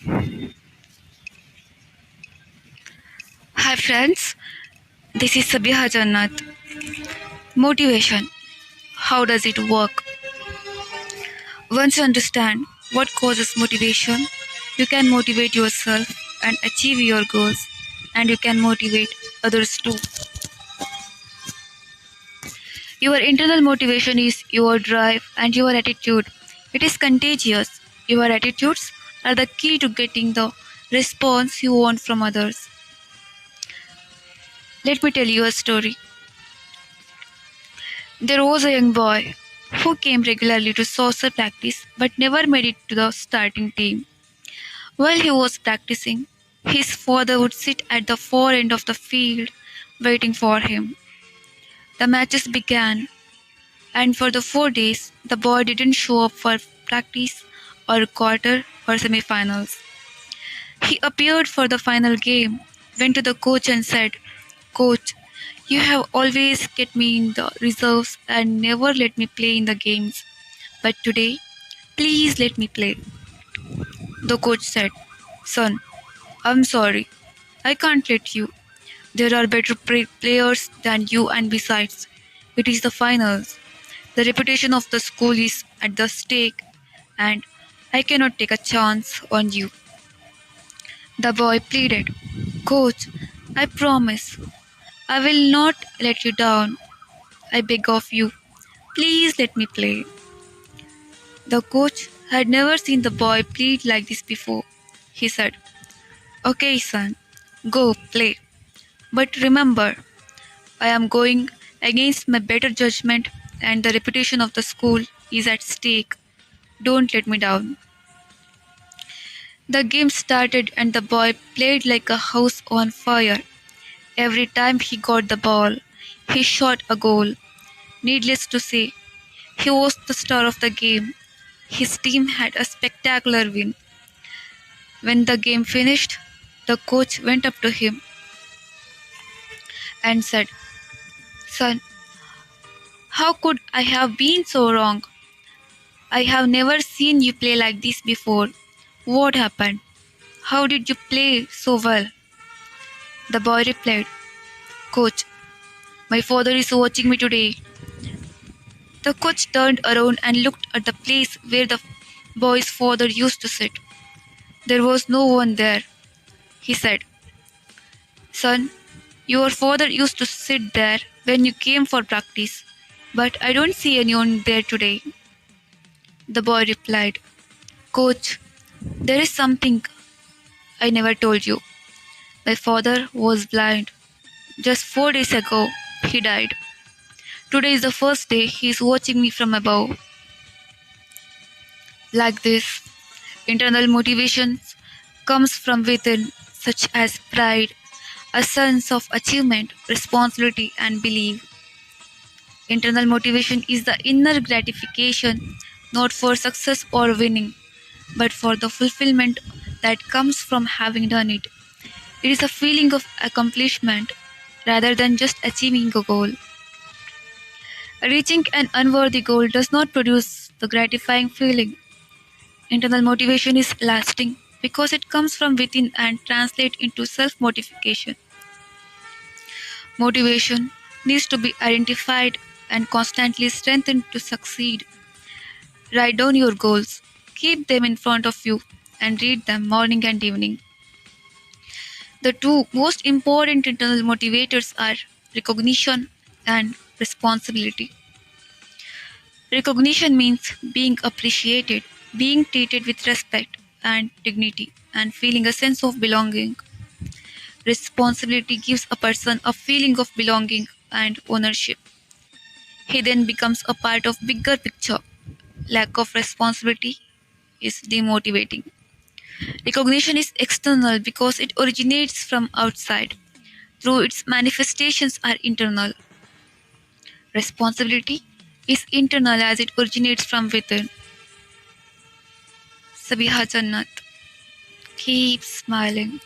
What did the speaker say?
Hi friends, this is Sabiha Jannat. Motivation. How does it work? Once you understand what causes motivation, you can motivate yourself and achieve your goals, and you can motivate others too. Your internal motivation is your drive and your attitude. It is contagious. Your attitudes are the key to getting the response you want from others. Let me tell you a story. There was a young boy who came regularly to saucer practice but never made it to the starting team. While he was practicing, his father would sit at the far end of the field waiting for him. The matches began, and for the 4 days, the boy didn't show up for practice or quarter or semi-finals. He appeared for the final game, went to the coach and said, "Coach, you have always kept me in the reserves and never let me play in the games. But today, please let me play." The coach said, "Son, I'm sorry. I can't let you. There are better players than you, and besides, it is the finals. The reputation of the school is at the stake, and I cannot take a chance on you." The boy pleaded, "Coach, I promise I will not let you down. I beg of you. Please let me play." The coach had never seen the boy plead like this before. He said, "Okay, son, go play. But remember, I am going against my better judgment, and the reputation of the school is at stake. Don't let me down." The game started, and the boy played like a house on fire. Every time he got the ball, he shot a goal. Needless to say, he was the star of the game. His team had a spectacular win. When the game finished, the coach went up to him and said, "Son, how could I have been so wrong? I have never seen you play like this before. What happened? How did you play so well?" The boy replied, "Coach, my father is watching me today." The coach turned around and looked at the place where the boy's father used to sit. There was no one there. He said, "Son, your father used to sit there when you came for practice, but I don't see anyone there today." The boy replied, "Coach, there is something I never told you. My father was blind. Just 4 days ago, he died. Today is the first day he is watching me from above." Like this, internal motivation comes from within, such as pride, a sense of achievement, responsibility, and belief. Internal motivation is the inner gratification, not for success or winning, but for the fulfillment that comes from having done it. It is a feeling of accomplishment rather than just achieving a goal. Reaching an unworthy goal does not produce the gratifying feeling. Internal motivation is lasting because it comes from within and translates into self-motivation. Motivation needs to be identified and constantly strengthened to succeed. Write down your goals, keep them in front of you, and read them morning and evening. The two most important internal motivators are recognition and responsibility. Recognition means being appreciated, being treated with respect and dignity, and feeling a sense of belonging. Responsibility gives a person a feeling of belonging and ownership. He then becomes a part of bigger picture. Lack of responsibility is demotivating. Recognition is external because it originates from outside, though its manifestations are internal. Responsibility is internal as it originates from within. Sabiha Jannat. Keep smiling.